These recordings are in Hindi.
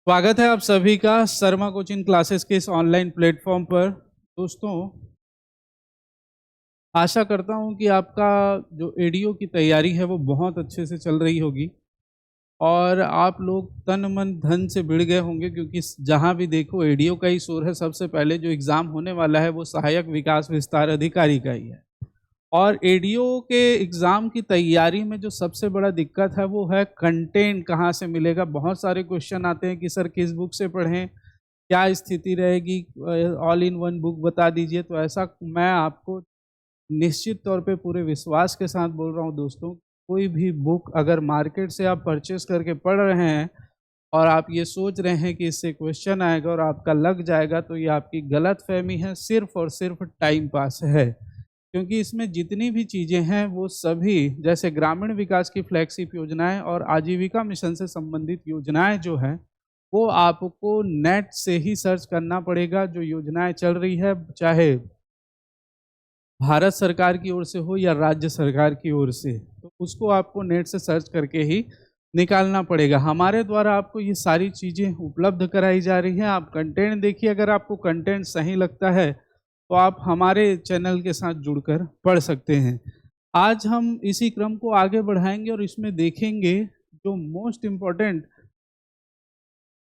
स्वागत है आप सभी का शर्मा कोचिंग क्लासेस के इस ऑनलाइन प्लेटफॉर्म पर। दोस्तों, आशा करता हूं कि आपका जो एडीओ की तैयारी है वो बहुत अच्छे से चल रही होगी और आप लोग तन मन धन से भिड़ गए होंगे, क्योंकि जहां भी देखो एडीओ का ही शोर है। सबसे पहले जो एग्ज़ाम होने वाला है वो सहायक विकास विस्तार अधिकारी का ही है। और एडीओ के एग्ज़ाम की तैयारी में जो सबसे बड़ा दिक्कत है वो है कंटेंट कहाँ से मिलेगा। बहुत सारे क्वेश्चन आते हैं कि सर किस बुक से पढ़ें, क्या स्थिति रहेगी, ऑल इन वन बुक बता दीजिए। तो ऐसा मैं आपको निश्चित तौर पे पूरे विश्वास के साथ बोल रहा हूँ दोस्तों, कोई भी बुक अगर मार्केट से आप परचेस करके पढ़ रहे हैं और आप ये सोच रहे हैं कि इससे क्वेश्चन आएगा और आपका लग जाएगा, तो ये आपकी गलतफहमी है, सिर्फ और सिर्फ टाइम पास है। क्योंकि इसमें जितनी भी चीज़ें हैं वो सभी, जैसे ग्रामीण विकास की फ्लैगशिप योजनाएं और आजीविका मिशन से संबंधित योजनाएं जो हैं, वो आपको नेट से ही सर्च करना पड़ेगा। जो योजनाएं चल रही है, चाहे भारत सरकार की ओर से हो या राज्य सरकार की ओर से, तो उसको आपको नेट से सर्च करके ही निकालना पड़ेगा। हमारे द्वारा आपको ये सारी चीज़ें उपलब्ध कराई जा रही हैं। आप कंटेंट देखिए, अगर आपको कंटेंट सही लगता है तो आप हमारे चैनल के साथ जुड़कर पढ़ सकते हैं। आज हम इसी क्रम को आगे बढ़ाएंगे और इसमें देखेंगे जो मोस्ट इम्पोर्टेंट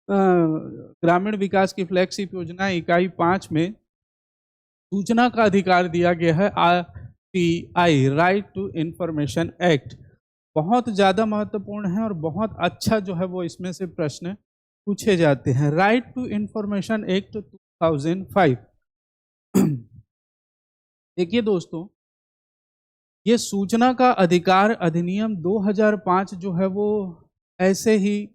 ग्रामीण विकास की फ्लैगशिप योजना इकाई 5 में सूचना का अधिकार दिया गया है, RTI, right to information act. बहुत ज़्यादा महत्वपूर्ण है और बहुत अच्छा जो है वो इसमें से प्रश्न पूछे जाते हैं। Right to information act 2005। देखिए दोस्तों, ये सूचना का अधिकार अधिनियम 2005 जो है वो ऐसे ही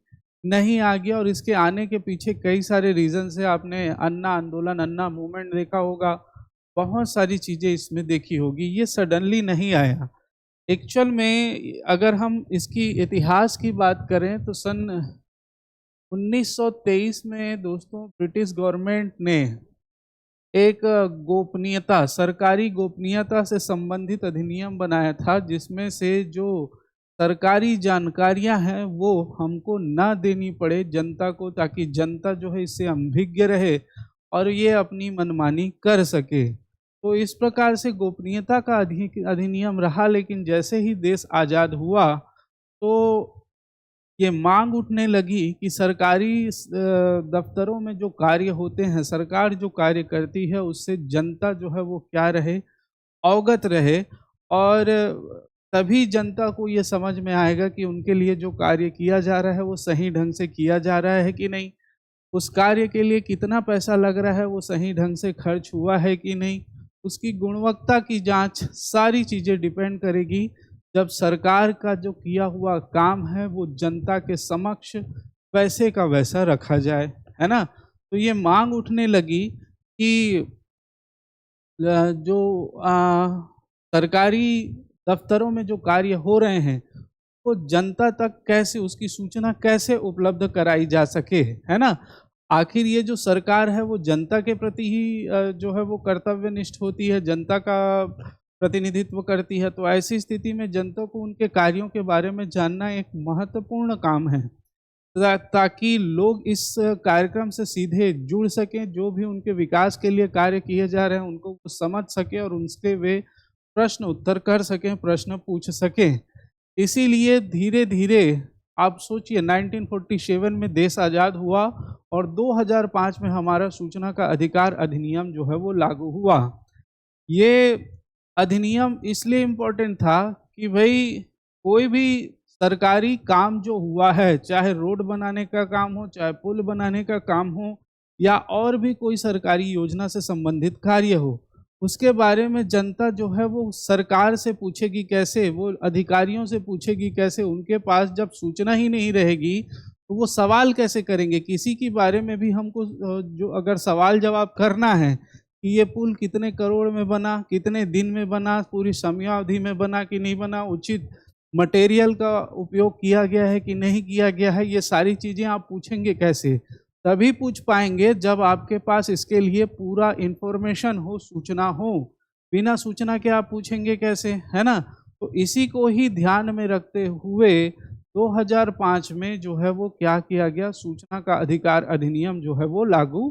नहीं आ गया, और इसके आने के पीछे कई सारे रीजन है। आपने अन्ना आंदोलन, अन्ना मूवमेंट देखा होगा, बहुत सारी चीज़ें इसमें देखी होगी। ये सडनली नहीं आया। एक्चुअल में अगर हम इसकी इतिहास की बात करें तो सन 1923 में दोस्तों ब्रिटिश गवर्नमेंट ने एक गोपनीयता, सरकारी गोपनीयता से संबंधित अधिनियम बनाया था, जिसमें से जो सरकारी जानकारियां हैं वो हमको ना देनी पड़े जनता को, ताकि जनता जो है इससे अनभिज्ञ रहे और ये अपनी मनमानी कर सके। तो इस प्रकार से गोपनीयता का अधिनियम रहा। लेकिन जैसे ही देश आज़ाद हुआ तो ये मांग उठने लगी कि सरकारी दफ्तरों में जो कार्य होते हैं, सरकार जो कार्य करती है उससे जनता जो है वो क्या रहे, अवगत रहे। और तभी जनता को ये समझ में आएगा कि उनके लिए जो कार्य किया जा रहा है वो सही ढंग से किया जा रहा है कि नहीं, उस कार्य के लिए कितना पैसा लग रहा है वो सही ढंग से खर्च हुआ है कि नहीं, उसकी गुणवत्ता की जांच, सारी चीज़ें डिपेंड करेगी जब सरकार का जो किया हुआ काम है वो जनता के समक्ष वैसे का वैसा रखा जाए, है ना। तो ये मांग उठने लगी कि जो सरकारी दफ्तरों में जो कार्य हो रहे हैं वो जनता तक कैसे, उसकी सूचना कैसे उपलब्ध कराई जा सके, है ना। आखिर ये जो सरकार है वो जनता के प्रति ही जो है वो कर्तव्यनिष्ठ होती है, जनता का प्रतिनिधित्व करती है। तो ऐसी स्थिति में जनता को उनके कार्यों के बारे में जानना एक महत्वपूर्ण काम है, ताकि लोग इस कार्यक्रम से सीधे जुड़ सकें, जो भी उनके विकास के लिए कार्य किए जा रहे हैं उनको वो समझ सकें और उनसे वे प्रश्न उत्तर कर सकें, प्रश्न पूछ सकें। इसीलिए धीरे धीरे आप सोचिए, 1947 में देश आज़ाद हुआ और 2005 में हमारा सूचना का अधिकार अधिनियम जो है वो लागू हुआ। ये अधिनियम इसलिए इम्पोर्टेंट था कि भाई कोई भी सरकारी काम जो हुआ है, चाहे रोड बनाने का काम हो, चाहे पुल बनाने का काम हो, या और भी कोई सरकारी योजना से संबंधित कार्य हो, उसके बारे में जनता जो है वो सरकार से पूछेगी कैसे, वो अधिकारियों से पूछेगी कैसे। उनके पास जब सूचना ही नहीं रहेगी तो वो सवाल कैसे करेंगे। किसी के बारे में भी हमको जो अगर सवाल जवाब करना है कि ये पुल कितने करोड़ में बना, कितने दिन में बना, पूरी समयावधि में बना कि नहीं बना, उचित मटेरियल का उपयोग किया गया है कि नहीं किया गया है, ये सारी चीज़ें आप पूछेंगे कैसे। तभी पूछ पाएंगे जब आपके पास इसके लिए पूरा इंफॉर्मेशन हो, सूचना हो। बिना सूचना के आप पूछेंगे कैसे, है ना। तो इसी को ही ध्यान में रखते हुए 2005 में जो है वो क्या किया गया, सूचना का अधिकार अधिनियम जो है वो लागू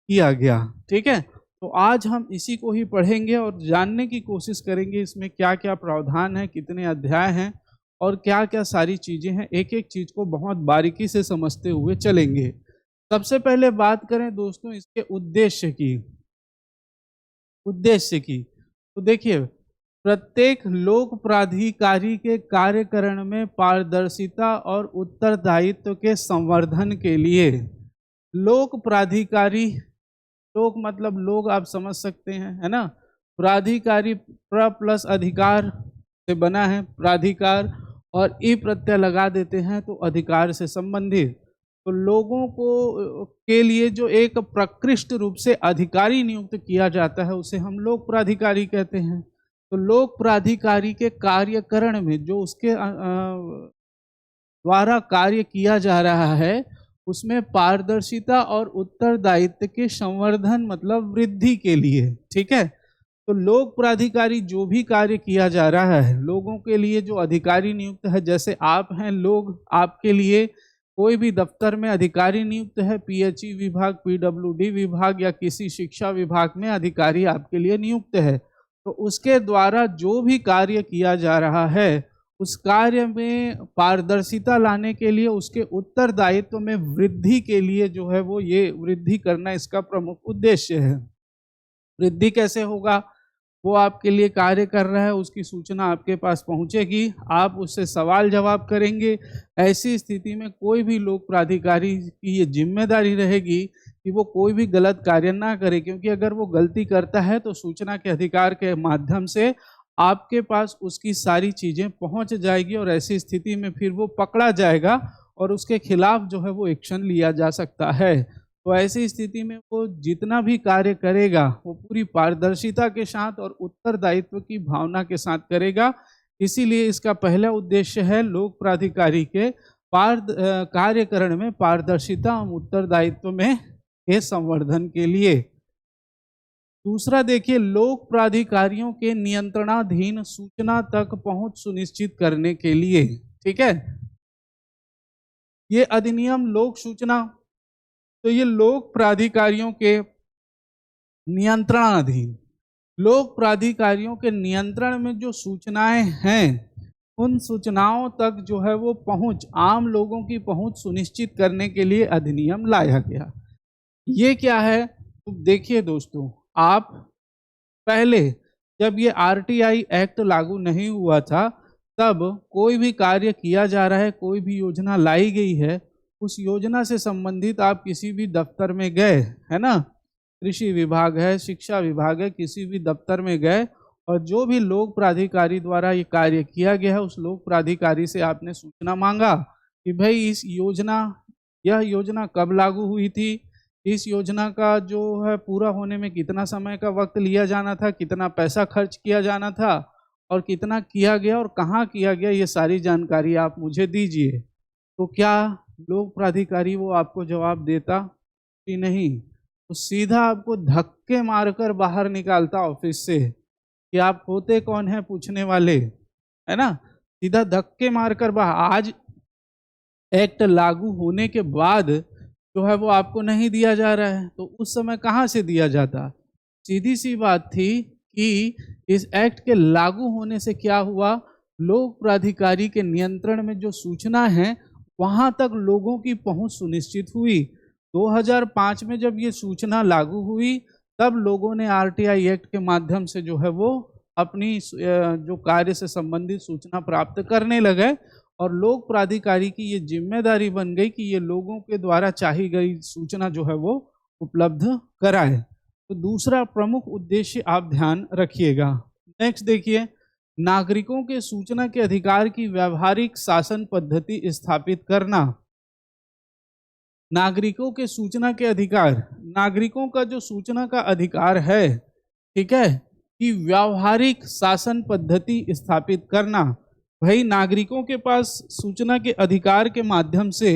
किया गया। ठीक है, तो आज हम इसी को ही पढ़ेंगे और जानने की कोशिश करेंगे इसमें क्या क्या प्रावधान है, कितने अध्याय हैं और क्या क्या सारी चीजें हैं। एक एक चीज को बहुत बारीकी से समझते हुए चलेंगे। सबसे पहले बात करें दोस्तों इसके उद्देश्य की तो देखिए, प्रत्येक लोक प्राधिकारी के कार्यकरण में पारदर्शिता और उत्तरदायित्व के संवर्धन के लिए लोक प्राधिकारी, लोक मतलब लोग, आप समझ सकते हैं, है ना। प्राधिकारी प्र प्लस अधिकार से बना है, प्राधिकार, और ई प्रत्यय लगा देते हैं तो अधिकार से संबंधित। तो लोगों को के लिए जो एक प्रकृष्ट रूप से अधिकारी नियुक्त किया जाता है उसे हम लोक प्राधिकारी कहते हैं। तो लोक प्राधिकारी के कार्यकरण में जो उसके द्वारा कार्य किया जा रहा है उसमें पारदर्शिता और उत्तरदायित्व के संवर्धन मतलब वृद्धि के लिए, ठीक है। तो लोक प्राधिकारी जो भी कार्य किया जा रहा है, लोगों के लिए जो अधिकारी नियुक्त है, जैसे आप हैं लोग, आपके लिए कोई भी दफ्तर में अधिकारी नियुक्त है, पीएचई विभाग, पीडब्ल्यूडी विभाग या किसी शिक्षा विभाग में अधिकारी आपके लिए नियुक्त है, तो उसके द्वारा जो भी कार्य किया जा रहा है उस कार्य में पारदर्शिता लाने के लिए, उसके उत्तरदायित्व में वृद्धि के लिए जो है वो ये वृद्धि करना इसका प्रमुख उद्देश्य है। वृद्धि कैसे होगा, वो आपके लिए कार्य कर रहा है, उसकी सूचना आपके पास पहुंचेगी, आप उससे सवाल जवाब करेंगे। ऐसी स्थिति में कोई भी लोक प्राधिकारी की ये जिम्मेदारी रहेगी कि वो कोई भी गलत कार्य ना करे, क्योंकि अगर वो गलती करता है तो सूचना के अधिकार के माध्यम से आपके पास उसकी सारी चीजें पहुंच जाएगी और ऐसी स्थिति में फिर वो पकड़ा जाएगा और उसके खिलाफ जो है वो एक्शन लिया जा सकता है। तो ऐसी स्थिति में वो जितना भी कार्य करेगा वो पूरी पारदर्शिता के साथ और उत्तरदायित्व की भावना के साथ करेगा। इसीलिए इसका पहला उद्देश्य है लोक प्राधिकारी के कार्यकरण में पारदर्शिता और उत्तरदायित्व में के संवर्धन के लिए। दूसरा देखिए, लोक प्राधिकारियों के नियंत्रणाधीन सूचना तक पहुंच सुनिश्चित करने के लिए, ठीक है। ये अधिनियम लोक सूचना, तो ये लोक प्राधिकारियों के नियंत्रणाधीन, लोक प्राधिकारियों के नियंत्रण में जो सूचनाएं हैं उन सूचनाओं तक जो है वो पहुंच, आम लोगों की पहुंच सुनिश्चित करने के लिए अधिनियम लाया गया। ये क्या है, तो देखिए दोस्तों, आप पहले जब ये आरटीआई एक्ट लागू नहीं हुआ था तब कोई भी कार्य किया जा रहा है, कोई भी योजना लाई गई है, उस योजना से संबंधित आप किसी भी दफ्तर में गए, है ना, कृषि विभाग है, शिक्षा विभाग है, किसी भी दफ्तर में गए और जो भी लोक प्राधिकारी द्वारा ये कार्य किया गया है उस लोक प्राधिकारी से आपने सूचना मांगा कि भाई यह योजना कब लागू हुई थी, इस योजना का जो है पूरा होने में कितना समय का वक्त लिया जाना था, कितना पैसा खर्च किया जाना था और कितना किया गया और कहाँ किया गया, ये सारी जानकारी आप मुझे दीजिए। तो क्या लोक प्राधिकारी वो आपको जवाब देता कि नहीं, तो सीधा आपको धक्के मारकर बाहर निकालता ऑफिस से कि आप होते कौन है पूछने वाले, है ना, सीधा धक्के मारकर बाहर। आज एक्ट लागू होने के बाद जो है वो आपको नहीं दिया जा रहा है, तो उस समय कहाँ से दिया जाता। सीधी सी बात थी कि इस एक्ट के लागू होने से क्या हुआ, लोक प्राधिकारी के नियंत्रण में जो सूचना है वहां तक लोगों की पहुंच सुनिश्चित हुई। 2005 में जब ये सूचना लागू हुई तब लोगों ने आरटीआई एक्ट के माध्यम से जो है वो अपनी जो कार्य से संबंधित सूचना प्राप्त करने लगे और लोक प्राधिकारी की ये जिम्मेदारी बन गई कि ये लोगों के द्वारा चाही गई सूचना जो है वो उपलब्ध कराए। तो दूसरा प्रमुख उद्देश्य आप ध्यान रखिएगा। नेक्स्ट देखिए, नागरिकों के सूचना के अधिकार की व्यावहारिक शासन पद्धति स्थापित करना। नागरिकों के सूचना के अधिकार, नागरिकों का जो सूचना का अधिकार है, ठीक है, कि व्यावहारिक शासन पद्धति स्थापित करना। भाई नागरिकों के पास सूचना के अधिकार के माध्यम से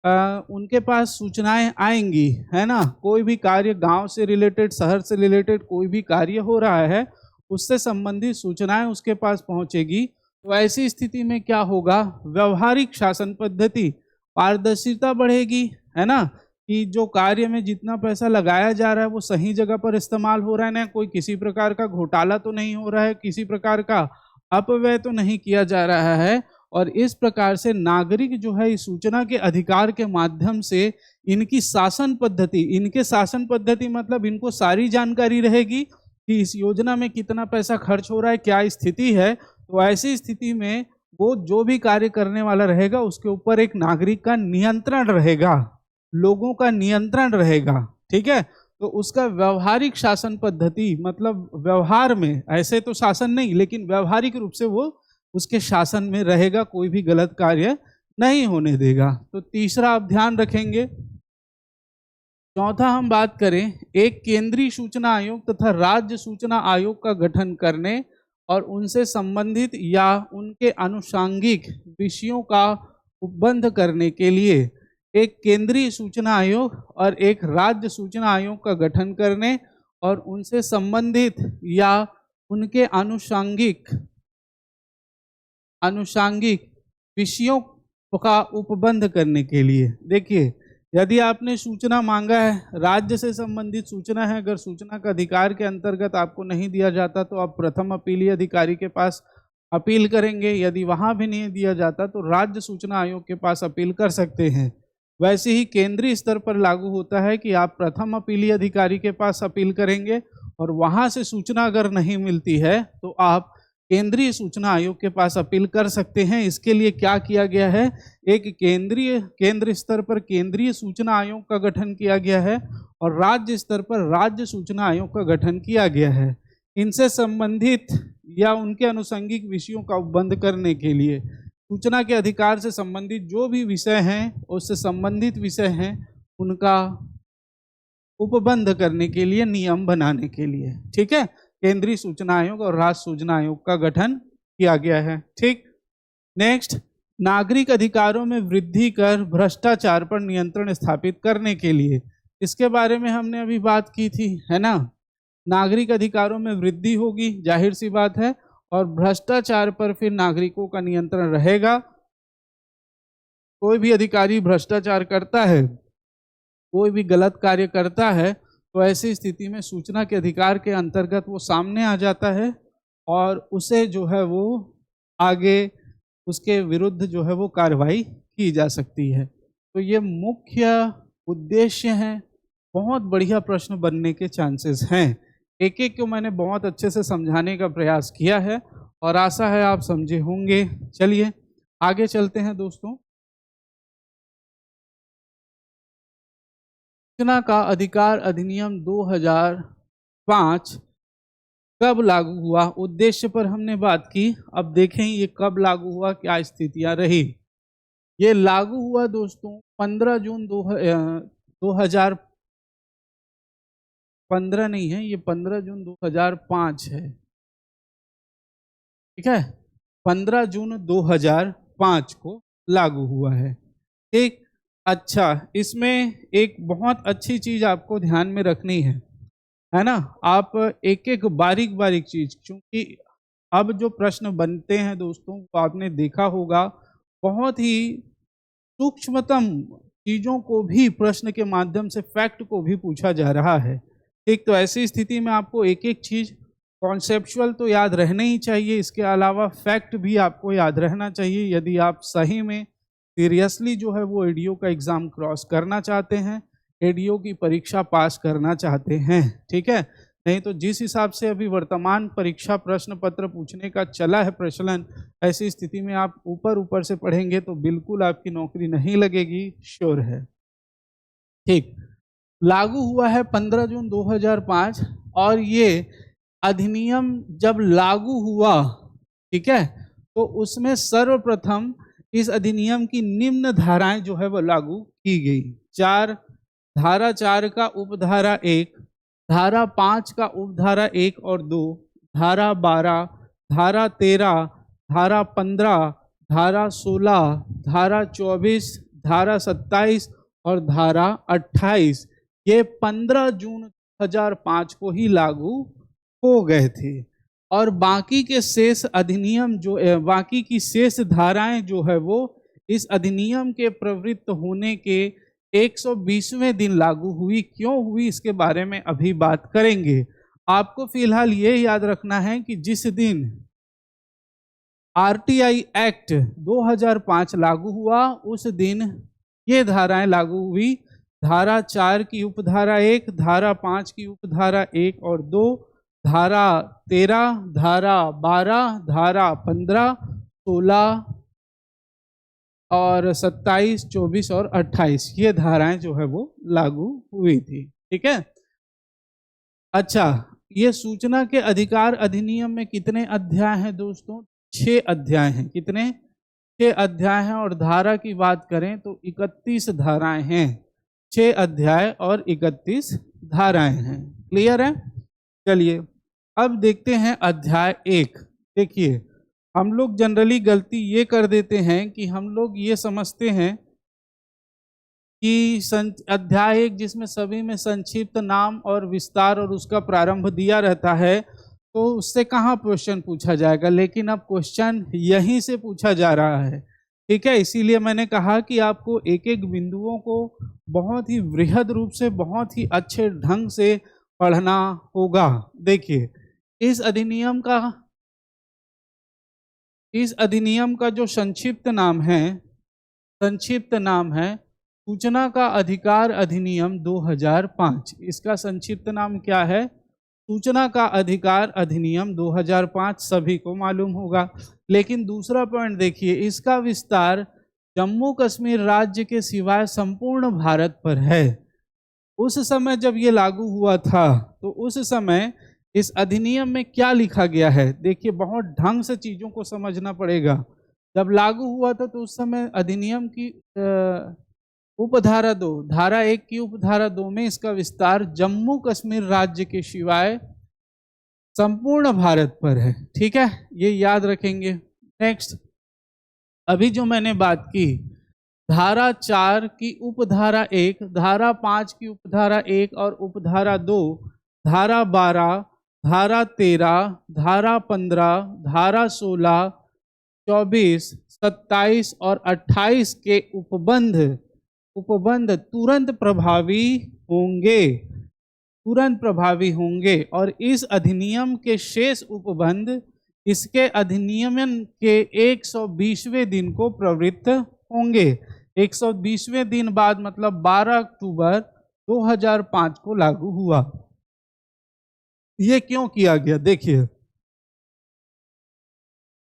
उनके पास सूचनाएं आएंगी, है ना, कोई भी कार्य गांव से रिलेटेड, शहर से रिलेटेड कोई भी कार्य हो रहा है उससे संबंधित सूचनाएं उसके पास पहुंचेगी तो ऐसी स्थिति में क्या होगा, व्यवहारिक शासन पद्धति, पारदर्शिता बढ़ेगी, है ना, कि जो कार्य में जितना पैसा लगाया जा रहा है वो सही जगह पर इस्तेमाल हो रहा है ना, कोई किसी प्रकार का घोटाला तो नहीं हो रहा है, किसी प्रकार का अपव्यय तो नहीं किया जा रहा है। और इस प्रकार से नागरिक जो है इस सूचना के अधिकार के माध्यम से इनकी शासन पद्धति, इनके शासन पद्धति मतलब इनको सारी जानकारी रहेगी कि इस योजना में कितना पैसा खर्च हो रहा है, क्या स्थिति है। तो ऐसी स्थिति में वो जो भी कार्य करने वाला रहेगा उसके ऊपर एक नागरिक का नियंत्रण रहेगा, लोगों का नियंत्रण रहेगा, ठीक है। तो उसका व्यवहारिक शासन पद्धति मतलब व्यवहार में, ऐसे तो शासन नहीं लेकिन व्यवहारिक रूप से वो उसके शासन में रहेगा, कोई भी गलत कार्य नहीं होने देगा। तो तीसरा आप ध्यान रखेंगे। चौथा हम बात करें, एक केंद्रीय सूचना आयोग तथा राज्य सूचना आयोग का गठन करने और उनसे संबंधित या उनके आनुषंगिक विषयों का उपबंध करने के लिए एक केंद्रीय सूचना आयोग और एक राज्य सूचना आयोग का गठन करने और उनसे संबंधित या उनके आनुषंगिक विषयों का उपबंध करने के लिए। देखिए, यदि आपने सूचना मांगा है, राज्य से संबंधित सूचना है, अगर सूचना का अधिकार के अंतर्गत आपको नहीं दिया जाता तो आप प्रथम अपीलीय अधिकारी के पास अपील करेंगे, यदि वहां भी नहीं दिया जाता तो राज्य सूचना आयोग के पास अपील कर सकते हैं। वैसे ही केंद्रीय स्तर पर लागू होता है कि आप प्रथम अपीलीय अधिकारी के पास अपील करेंगे और वहां से सूचना अगर नहीं मिलती है तो आप केंद्रीय सूचना आयोग के पास अपील कर सकते हैं। इसके लिए क्या किया गया है, एक केंद्र स्तर पर केंद्रीय सूचना आयोग का गठन किया गया है और राज्य स्तर पर राज्य सूचना आयोग का गठन किया गया है। इनसे संबंधित या उनके आनुषंगिक विषयों का उपबंध करने के लिए, सूचना के अधिकार से संबंधित जो भी विषय हैं, उससे संबंधित विषय हैं, उनका उपबंध करने के लिए, नियम बनाने के लिए, ठीक है, केंद्रीय सूचना आयोग और राज्य सूचना आयोग का गठन किया गया है। ठीक, नेक्स्ट, नागरिक अधिकारों में वृद्धि कर भ्रष्टाचार पर नियंत्रण स्थापित करने के लिए, इसके बारे में हमने अभी बात की थी, है ना। नागरिक अधिकारों में वृद्धि होगी, जाहिर सी बात है, और भ्रष्टाचार पर फिर नागरिकों का नियंत्रण रहेगा। कोई भी अधिकारी भ्रष्टाचार करता है, कोई भी गलत कार्य करता है, तो ऐसी स्थिति में सूचना के अधिकार के अंतर्गत वो सामने आ जाता है और उसे जो है वो आगे उसके विरुद्ध जो है वो कार्रवाई की जा सकती है। तो ये मुख्य उद्देश्य हैं। बहुत बढ़िया प्रश्न बनने के चांसेस हैं। एक एक को मैंने बहुत अच्छे से समझाने का प्रयास किया है और आशा है आप समझे होंगे। चलिए आगे चलते हैं दोस्तों। सूचना का अधिकार अधिनियम 2005 कब लागू हुआ? उद्देश्य पर हमने बात की। अब देखें ये कब लागू हुआ, क्या स्थितियां रही। ये लागू हुआ दोस्तों 15 जून 2015 नहीं है, ये 15 जून 2005 है। ठीक है, 15 जून 2005 को लागू हुआ है। ठीक, अच्छा, इसमें एक बहुत अच्छी चीज आपको ध्यान में रखनी है ना। आप एक एक बारीक बारीक चीज, क्योंकि अब जो प्रश्न बनते हैं दोस्तों वो आपने देखा होगा, बहुत ही सूक्ष्मतम चीजों को भी प्रश्न के माध्यम से, फैक्ट को भी पूछा जा रहा है। ठीक, तो ऐसी स्थिति में आपको एक एक चीज कॉन्सेप्चुअल तो याद रहना ही चाहिए, इसके अलावा फैक्ट भी आपको याद रहना चाहिए यदि आप सही में सीरियसली जो है वो एडीओ का एग्जाम क्रॉस करना चाहते हैं, एडीओ की परीक्षा पास करना चाहते हैं। ठीक है, नहीं तो जिस हिसाब से अभी वर्तमान परीक्षा प्रश्न पत्र पूछने का चला है प्रचलन, ऐसी स्थिति में आप ऊपर ऊपर से पढ़ेंगे तो बिल्कुल आपकी नौकरी नहीं लगेगी, श्योर है। ठीक, लागू हुआ है 15 जून 2005 और ये अधिनियम जब लागू हुआ, ठीक है, तो उसमें सर्वप्रथम इस अधिनियम की निम्न धाराएं जो है वो लागू की गई। धारा 4 का उपधारा 1, धारा 5 का उपधारा 1 और 2, धारा 12, धारा 13, धारा 15, धारा 16, धारा 24, धारा 27 और धारा 28, ये 15 जून 2005 को ही लागू हो गए थे। और बाकी के शेष अधिनियम जो बाकी की शेष धाराएं जो है वो इस अधिनियम के प्रवृत्त होने के 120वें दिन लागू हुई। क्यों हुई इसके बारे में अभी बात करेंगे। आपको फिलहाल ये याद रखना है कि जिस दिन आरटीआई एक्ट 2005 लागू हुआ उस दिन ये धाराएं लागू हुई। धारा 4 की उपधारा 1, धारा 5 की उपधारा 1 और 2, धारा 13, धारा 12, धारा 15, 16 और 27, 24 और 28 ये धाराएं जो है वो लागू हुई थी। ठीक है। अच्छा, ये सूचना के अधिकार अधिनियम में कितने अध्याय हैं दोस्तों? 6 अध्याय हैं। कितने? 6 अध्याय हैं। और धारा की बात करें तो 31 धाराएं हैं। 6 अध्याय और 31 धाराएं हैं। क्लियर है? चलिए अब देखते हैं अध्याय 1। देखिए, हम लोग जनरली गलती ये कर देते हैं कि हम लोग ये समझते हैं कि अध्याय 1 जिसमें सभी में संक्षिप्त नाम और विस्तार और उसका प्रारंभ दिया रहता है, तो उससे कहाँ क्वेश्चन पूछा जाएगा। लेकिन अब क्वेश्चन यहीं से पूछा जा रहा है। ठीक है, इसीलिए मैंने कहा कि आपको एक एक बिंदुओं को बहुत ही वृहद रूप से, बहुत ही अच्छे ढंग से पढ़ना होगा। देखिए, इस अधिनियम का जो संक्षिप्त नाम है सूचना का अधिकार अधिनियम 2005। इसका संक्षिप्त नाम क्या है? सूचना का अधिकार अधिनियम 2005। सभी को मालूम होगा। लेकिन दूसरा पॉइंट देखिए, इसका विस्तार जम्मू कश्मीर राज्य के सिवाय संपूर्ण भारत पर है। उस समय जब ये लागू हुआ था तो उस समय इस अधिनियम में क्या लिखा गया है? देखिए, बहुत ढंग से चीजों को समझना पड़ेगा। जब लागू हुआ था तो उस समय अधिनियम की उपधारा 2, धारा 1 की उपधारा 2 में इसका विस्तार जम्मू कश्मीर राज्य के सिवाय संपूर्ण भारत पर है। ठीक है, ये याद रखेंगे। नेक्स्ट, अभी जो मैंने बात की, धारा 4 की उपधारा 1, धारा 5 की उपधारा 1 और उपधारा 2, धारा 12, धारा 13, धारा 15, धारा 16, 24, 27 और 28 के उपबंध तुरंत प्रभावी होंगे और इस अधिनियम के शेष उपबंध इसके अधिनियमन के 120वें दिन को प्रवृत्त होंगे। 120वें दिन बाद मतलब 12 अक्टूबर 2005 को लागू हुआ। ये क्यों किया गया? देखिए,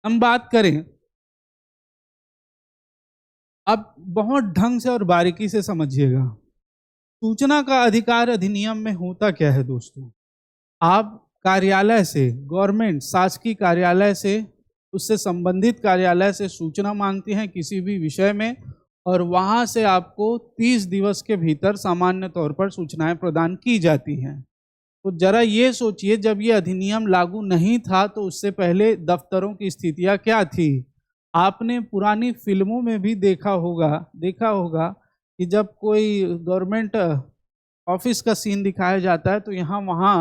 हम बात करें, अब बहुत ढंग से और बारीकी से समझिएगा। सूचना का अधिकार अधिनियम में होता क्या है दोस्तों? आप कार्यालय से, गवर्नमेंट शासकीय कार्यालय से, उससे संबंधित कार्यालय से सूचना मांगते हैं किसी भी विषय में, और वहां से आपको 30 दिवस के भीतर सामान्य तौर पर सूचनाएं प्रदान की जाती हैं। तो जरा ये सोचिए, जब ये अधिनियम लागू नहीं था तो उससे पहले दफ्तरों की स्थितियां क्या थी? आपने पुरानी फिल्मों में भी देखा होगा कि जब कोई गवर्नमेंट ऑफिस का सीन दिखाया जाता है तो यहाँ वहाँ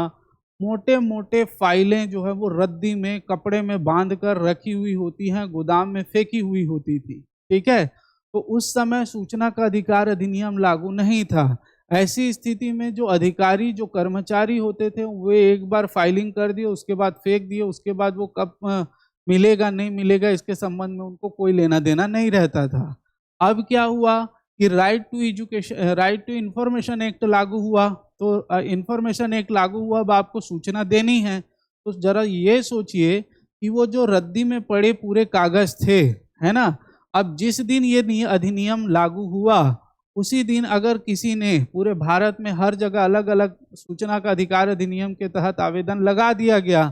मोटे मोटे फाइलें जो है वो रद्दी में, कपड़े में बांध कर रखी हुई होती हैं, गोदाम में फेंकी हुई होती थी। ठीक है, तो उस समय सूचना का अधिकार अधिनियम लागू नहीं था। ऐसी स्थिति में जो अधिकारी, जो कर्मचारी होते थे, वे एक बार फाइलिंग कर दिए, उसके बाद फेंक दिए, उसके बाद वो कब मिलेगा नहीं मिलेगा इसके संबंध में उनको कोई लेना देना नहीं रहता था। अब क्या हुआ कि राइट टू इंफॉर्मेशन एक्ट लागू हुआ। तो इंफॉर्मेशन एक्ट लागू हुआ, अब आपको सूचना देनी है। तो जरा ये सोचिए कि वो जो रद्दी में पड़े पूरे कागज थे, है ना, अब जिस दिन ये अधिनियम लागू हुआ उसी दिन अगर किसी ने पूरे भारत में हर जगह अलग अलग सूचना का अधिकार अधिनियम के तहत आवेदन लगा दिया गया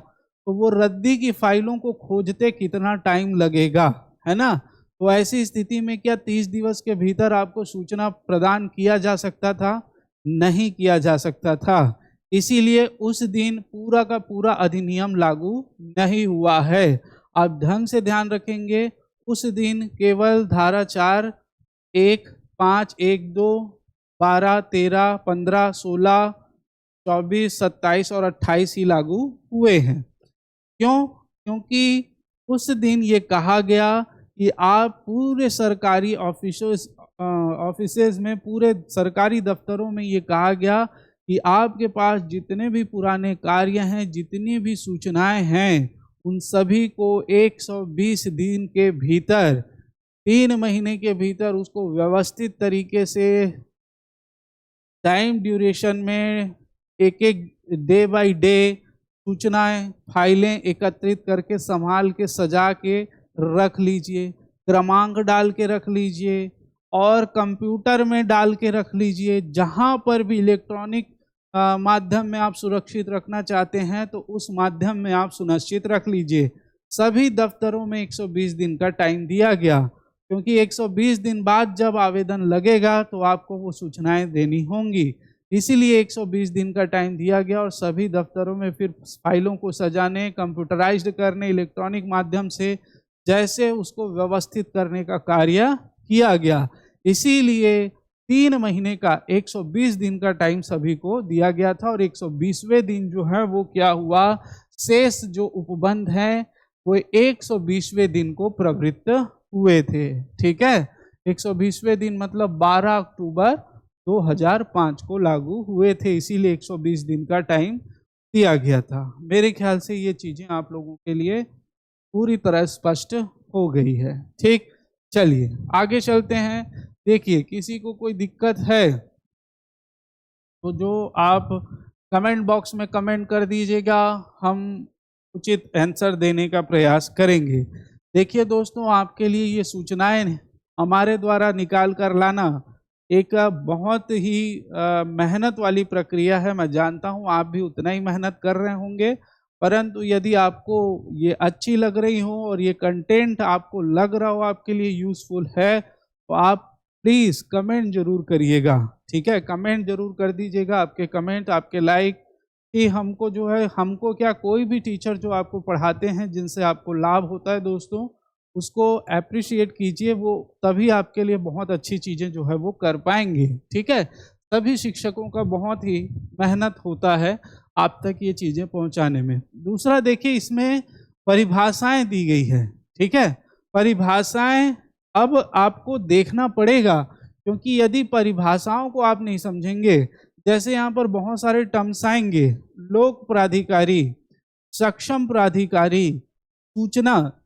तो वो रद्दी की फाइलों को खोजते कितना टाइम लगेगा, है ना। तो ऐसी स्थिति में क्या 30 दिवस के भीतर आपको सूचना प्रदान किया जा सकता था? नहीं किया जा सकता था। इसीलिए उस दिन पूरा का पूरा अधिनियम लागू नहीं हुआ है। आप ढंग से ध्यान रखेंगे, उस दिन केवल धारा 4, 1, 5, 1, 2, 12, 13, 15, 16, 24, 27 और 28 ही लागू हुए हैं। क्यों? क्योंकि उस दिन ये कहा गया कि आप पूरे सरकारी ऑफिसेज में, पूरे सरकारी दफ्तरों में ये कहा गया कि आपके पास जितने भी पुराने कार्य हैं, जितनी भी सूचनाएं हैं, उन सभी को 120 दिन के भीतर, 3 महीने के भीतर उसको व्यवस्थित तरीके से टाइम ड्यूरेशन में एक एक डे बाय डे सूचनाएं, फाइलें एकत्रित करके संभाल के सजा के रख लीजिए, क्रमांक डाल के रख लीजिए और कंप्यूटर में डाल के रख लीजिए। जहां पर भी इलेक्ट्रॉनिक माध्यम में आप सुरक्षित रखना चाहते हैं तो उस माध्यम में आप सुनिश्चित रख लीजिए। सभी दफ्तरों में 120 दिन का टाइम दिया गया, क्योंकि 120 दिन बाद जब आवेदन लगेगा तो आपको वो सूचनाएं देनी होंगी, इसीलिए 120 दिन का टाइम दिया गया। और सभी दफ्तरों में फिर फाइलों को सजाने, कंप्यूटराइज्ड करने, इलेक्ट्रॉनिक माध्यम से जैसे उसको व्यवस्थित करने का कार्य किया गया। इसीलिए 3 महीने का 120 दिन का टाइम सभी को दिया गया था। और 120वें दिन जो है वो क्या हुआ, शेष जो उपबंध हैं वो 120वें दिन को प्रवृत्त हुए थे। ठीक है, 120वें दिन मतलब 12 अक्टूबर 2005 को लागू हुए थे, इसीलिए 120 दिन का टाइम दिया गया था। मेरे ख्याल से ये चीजें आप लोगों के लिए पूरी तरह स्पष्ट हो गई है। ठीक, चलिए आगे चलते हैं। देखिए, किसी को कोई दिक्कत है तो जो आप कमेंट बॉक्स में कमेंट कर दीजिएगा, हम उचित आंसर देने का प्रयास करेंगे। देखिए दोस्तों, आपके लिए ये सूचनाएं हमारे द्वारा निकाल कर लाना एक बहुत ही मेहनत वाली प्रक्रिया है। मैं जानता हूँ आप भी उतना ही मेहनत कर रहे होंगे, परंतु यदि आपको ये अच्छी लग रही हो और ये कंटेंट आपको लग रहा हो आपके लिए यूजफुल है, तो आप प्लीज़ कमेंट जरूर करिएगा। ठीक है, कमेंट जरूर कर दीजिएगा। आपके कमेंट, आपके लाइक कि हमको जो है, हमको क्या, कोई भी टीचर जो आपको पढ़ाते हैं जिनसे आपको लाभ होता है दोस्तों, उसको अप्रिशिएट कीजिए। वो तभी आपके लिए बहुत अच्छी चीज़ें जो है वो कर पाएंगे। ठीक है, सभी शिक्षकों का बहुत ही मेहनत होता है आप तक ये चीज़ें पहुंचाने में। दूसरा देखिए, इसमें परिभाषाएं दी गई है। ठीक है, परिभाषाएं अब आपको देखना पड़ेगा, क्योंकि यदि परिभाषाओं को आप नहीं समझेंगे, जैसे यहाँ पर बहुत सारे टर्म्स आएंगे, लोक प्राधिकारी, सक्षम प्राधिकारी, सूचना।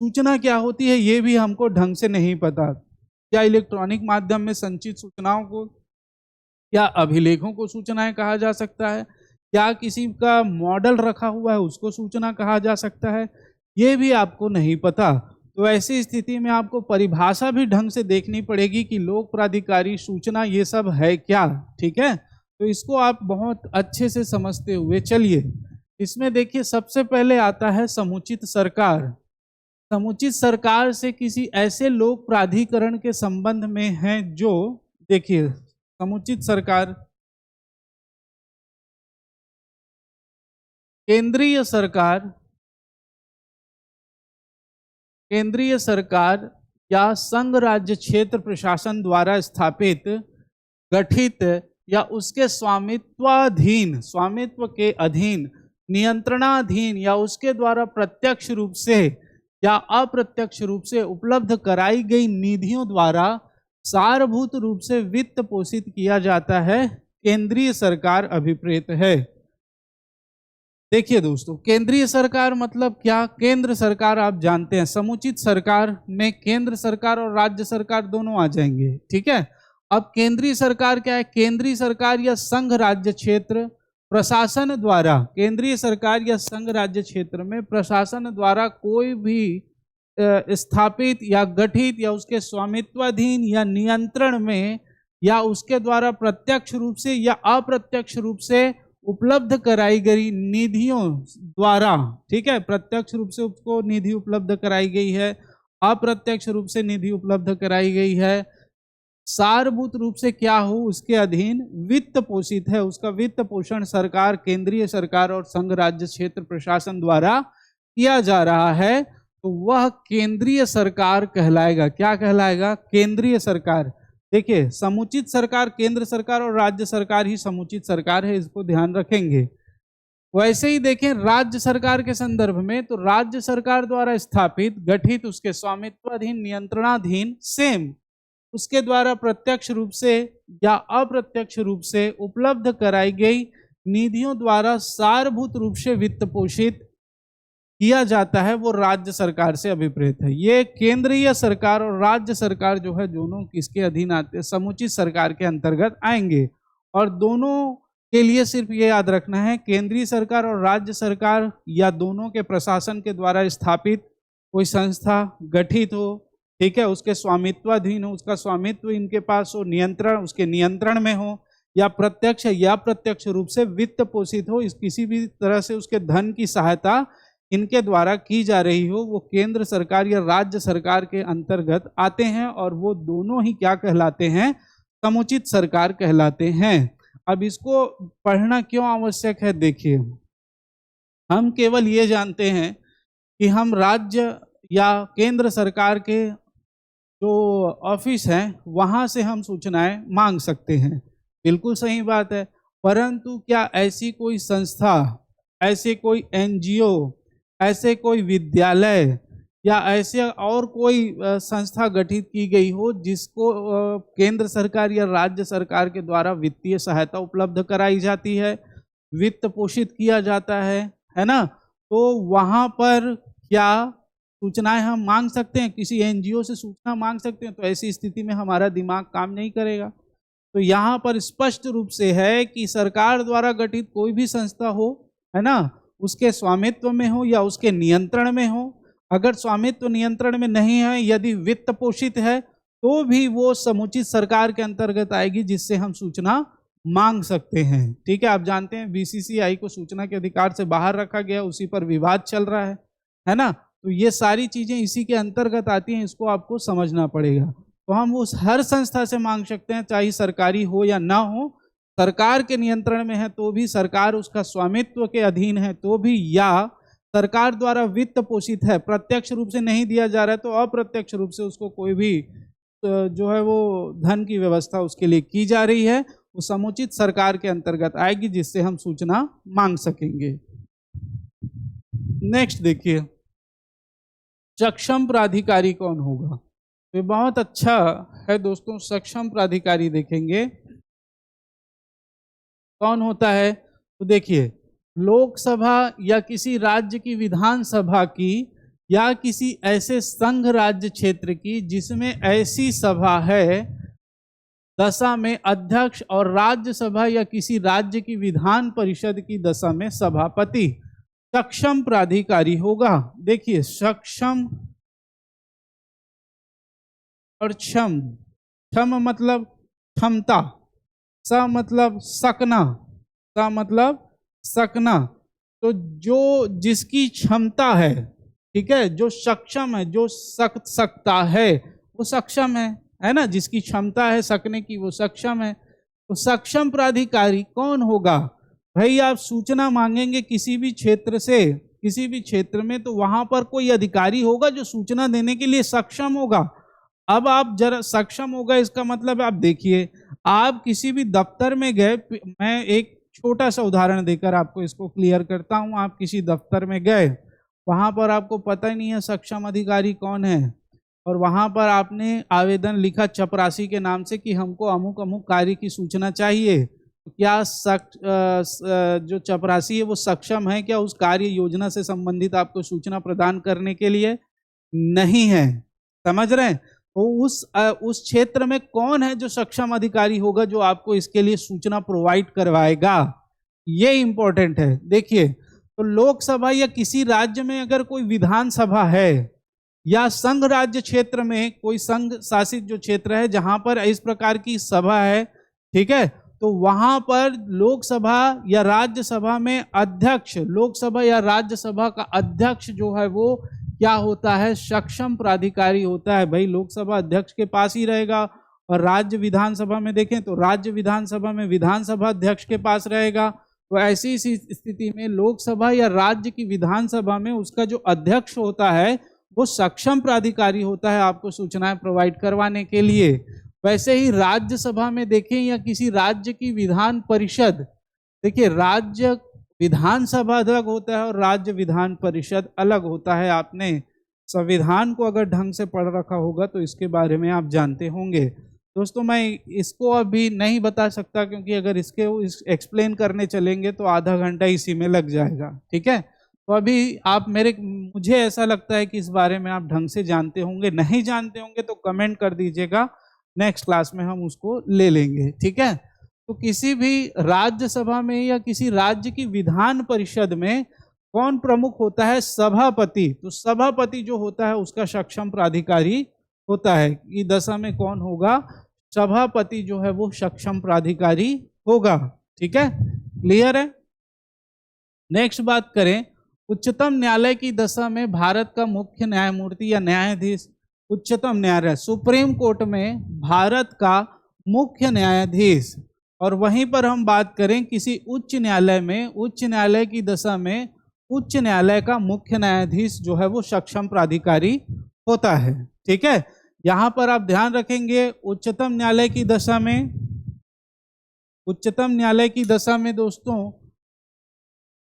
सूचना क्या होती है ये भी हमको ढंग से नहीं पता। क्या इलेक्ट्रॉनिक माध्यम में संचित सूचनाओं को, क्या अभिलेखों को सूचनाएं कहा जा सकता है? क्या किसी का मॉडल रखा हुआ है उसको सूचना कहा जा सकता है? ये भी आपको नहीं पता। तो ऐसी स्थिति में आपको परिभाषा भी ढंग से देखनी पड़ेगी कि लोक प्राधिकारी, सूचना, ये सब है क्या। ठीक है, तो इसको आप बहुत अच्छे से समझते हुए चलिए। इसमें देखिए, सबसे पहले आता है समुचित सरकार। समुचित सरकार से किसी ऐसे लोक प्राधिकरण के संबंध में है जो, देखिए समुचित सरकार केंद्रीय सरकार या संघ राज्य क्षेत्र प्रशासन द्वारा स्थापित, गठित या उसके स्वामित्वाधीन, स्वामित्व के अधीन, नियंत्रणाधीन या उसके द्वारा प्रत्यक्ष रूप से या अप्रत्यक्ष रूप से उपलब्ध कराई गई निधियों द्वारा सारभूत रूप से वित्त पोषित किया जाता है, केंद्रीय सरकार अभिप्रेत है। देखिए दोस्तों, केंद्रीय सरकार मतलब क्या? केंद्र सरकार आप जानते हैं, समुचित सरकार में केंद्र सरकार और राज्य सरकार दोनों आ जाएंगे। ठीक है, अब केंद्रीय सरकार क्या है? केंद्रीय सरकार या संघ राज्य क्षेत्र प्रशासन द्वारा, केंद्रीय सरकार या संघ राज्य क्षेत्र में प्रशासन द्वारा कोई भी स्थापित या गठित या उसके स्वामित्वाधीन या नियंत्रण में या उसके द्वारा प्रत्यक्ष रूप से या अप्रत्यक्ष रूप से उपलब्ध कराई गई निधियों द्वारा, ठीक है, प्रत्यक्ष रूप से उसको निधि उपलब्ध कराई गई है, अप्रत्यक्ष रूप से निधि उपलब्ध कराई गई है, सारभूत रूप से क्या हो उसके अधीन वित्त पोषित है, उसका वित्त पोषण सरकार, केंद्रीय सरकार और संघ राज्य क्षेत्र प्रशासन द्वारा किया जा रहा है, तो वह केंद्रीय सरकार कहलाएगा। क्या कहलाएगा? केंद्रीय सरकार। देखिए, समुचित सरकार केंद्र सरकार और राज्य सरकार ही समुचित सरकार है, इसको ध्यान रखेंगे। वैसे ही देखें राज्य सरकार के संदर्भ में, तो राज्य सरकार द्वारा स्थापित, गठित, उसके स्वामित्वाधीन, नियंत्रणाधीन, सेम, उसके द्वारा प्रत्यक्ष रूप से या अप्रत्यक्ष रूप से उपलब्ध कराई गई निधियों द्वारा सारभूत रूप से वित्त पोषित किया जाता है, वो राज्य सरकार से अभिप्रेत है। ये केंद्रीय सरकार और राज्य सरकार जो है, दोनों किसके अधीन आते हैं? समुचित सरकार के अंतर्गत आएंगे। और दोनों के लिए सिर्फ ये याद रखना है, केंद्रीय सरकार और राज्य सरकार या दोनों के प्रशासन के द्वारा स्थापित कोई संस्था गठित हो, ठीक है, उसके स्वामित्वाधीन हो, उसका स्वामित्व इनके पास हो, नियंत्रण उसके नियंत्रण में हो, या प्रत्यक्ष या प्रत्यक्ष रूप से वित्त पोषित हो, इस किसी भी तरह से उसके धन की सहायता इनके द्वारा की जा रही हो, वो केंद्र सरकार या राज्य सरकार के अंतर्गत आते हैं, और वो दोनों ही क्या कहलाते हैं? समुचित सरकार कहलाते हैं। अब इसको पढ़ना क्यों आवश्यक है? देखिए, हम केवल ये जानते हैं कि हम राज्य या केंद्र सरकार के जो ऑफिस हैं वहाँ से हम सूचनाएं मांग सकते हैं, बिल्कुल सही बात है। परंतु क्या ऐसी कोई संस्था, ऐसे कोई एनजीओ, ऐसे कोई विद्यालय या ऐसे और कोई संस्था गठित की गई हो जिसको केंद्र सरकार या राज्य सरकार के द्वारा वित्तीय सहायता उपलब्ध कराई जाती है, वित्त पोषित किया जाता है ना? तो वहाँ पर क्या सूचनाएं हम मांग सकते हैं? किसी एनजीओ से सूचना मांग सकते हैं? तो ऐसी स्थिति में हमारा दिमाग काम नहीं करेगा। तो यहाँ पर स्पष्ट रूप से है कि सरकार द्वारा गठित कोई भी संस्था हो, है ना, उसके स्वामित्व में हो या उसके नियंत्रण में हो, अगर स्वामित्व नियंत्रण में नहीं है, यदि वित्त पोषित है, तो भी वो समुचित सरकार के अंतर्गत आएगी, जिससे हम सूचना मांग सकते हैं। ठीक है, आप जानते हैं बीसीसीआई को सूचना के अधिकार से बाहर रखा गया, उसी पर विवाद चल रहा है ना? तो ये सारी चीजें इसी के अंतर्गत आती हैं, इसको आपको समझना पड़ेगा। तो हम उस हर संस्था से मांग सकते हैं, चाहे सरकारी हो या ना हो, सरकार के नियंत्रण में है तो भी, सरकार उसका स्वामित्व के अधीन है तो भी, या सरकार द्वारा वित्त पोषित है, प्रत्यक्ष रूप से नहीं दिया जा रहा है तो अप्रत्यक्ष रूप से उसको कोई भी जो है वो धन की व्यवस्था उसके लिए की जा रही है, वो समुचित सरकार के अंतर्गत आएगी, जिससे हम सूचना मांग सकेंगे। नेक्स्ट देखिए, सक्षम प्राधिकारी कौन होगा? ये बहुत अच्छा है दोस्तों। सक्षम प्राधिकारी देखेंगे कौन होता है, तो देखिए, लोकसभा या किसी राज्य की विधानसभा की या किसी ऐसे संघ राज्य क्षेत्र की जिसमें ऐसी सभा है, दशा में अध्यक्ष, और राज्यसभा या किसी राज्य की विधान परिषद की दशा में सभापति सक्षम प्राधिकारी होगा। देखिए, सक्षम और क्षम, क्षम मतलब क्षमता, स मतलब सकना, स मतलब सकना, तो जो जिसकी क्षमता है, ठीक है, जो सक्षम है, जो सकता है वो सक्षम है ना? जिसकी क्षमता है सकने की वो सक्षम है। तो सक्षम प्राधिकारी कौन होगा? भाई, आप सूचना मांगेंगे किसी भी क्षेत्र से, किसी भी क्षेत्र में, तो वहां पर कोई अधिकारी होगा जो सूचना देने के लिए सक्षम होगा। अब आप जरा सक्षम होगा, इसका मतलब आप देखिए, आप किसी भी दफ्तर में गए, मैं एक छोटा सा उदाहरण देकर आपको इसको क्लियर करता हूं। आप किसी दफ्तर में गए, वहां पर आपको पता ही नहीं है सक्षम अधिकारी कौन है, और वहां पर आपने आवेदन लिखा चपरासी के नाम से कि हमको अमुक अमुक कार्य की सूचना चाहिए, तो क्या जो चपरासी है वो सक्षम है क्या उस कार्य योजना से संबंधित आपको सूचना प्रदान करने के लिए? नहीं है। समझ रहे हैं? तो उस क्षेत्र में कौन है जो सक्षम अधिकारी होगा, जो आपको इसके लिए सूचना प्रोवाइड करवाएगा? ये इंपॉर्टेंट है। देखिए, तो लोकसभा या किसी राज्य में अगर कोई विधानसभा है, या संघ राज्य क्षेत्र में कोई संघ शासित जो क्षेत्र है जहां पर इस प्रकार की सभा है, ठीक है, तो वहां पर लोकसभा या राज्यसभा में अध्यक्ष, लोकसभा या राज्यसभा का अध्यक्ष जो है वो क्या होता है? सक्षम प्राधिकारी होता है। भाई, लोकसभा अध्यक्ष के पास ही रहेगा, और राज्य विधानसभा में देखें तो राज्य विधानसभा में विधानसभा अध्यक्ष के पास रहेगा। तो ऐसी स्थिति में लोकसभा या राज्य की विधानसभा में उसका जो अध्यक्ष होता है वो सक्षम प्राधिकारी होता है, आपको सूचनाएं प्रोवाइड करवाने के लिए। वैसे ही राज्यसभा में देखें या किसी राज्य की विधान परिषद, देखिए, राज्य विधानसभा अलग होता है और राज्य विधान परिषद अलग होता है। आपने संविधान को अगर ढंग से पढ़ रखा होगा तो इसके बारे में आप जानते होंगे। दोस्तों मैं इसको अभी नहीं बता सकता क्योंकि अगर इसके एक्सप्लेन करने चलेंगे तो आधा घंटा इसी में लग जाएगा, ठीक है। तो अभी आप मुझे ऐसा लगता है कि इस बारे में आप ढंग से जानते होंगे, नहीं जानते होंगे तो कमेंट कर दीजिएगा, नेक्स्ट क्लास में हम उसको ले लेंगे, ठीक है। तो किसी भी राज्यसभा में या किसी राज्य की विधान परिषद में कौन प्रमुख होता है? सभापति। तो सभापति जो होता है उसका सक्षम प्राधिकारी होता है। कि दशा में कौन होगा? सभापति जो है वो सक्षम प्राधिकारी होगा, ठीक है, क्लियर है। नेक्स्ट बात करें, उच्चतम न्यायालय की दशा में भारत का मुख्य न्यायमूर्ति या न्यायाधीश, उच्चतम न्यायालय सुप्रीम कोर्ट में भारत का मुख्य न्यायाधीश। और वहीं पर हम बात करें किसी उच्च न्यायालय में, उच्च न्यायालय की दशा में उच्च न्यायालय का मुख्य न्यायाधीश जो है वो सक्षम प्राधिकारी होता है, ठीक है। यहां पर आप ध्यान रखेंगे उच्चतम न्यायालय की दशा में, उच्चतम न्यायालय की दशा में दोस्तों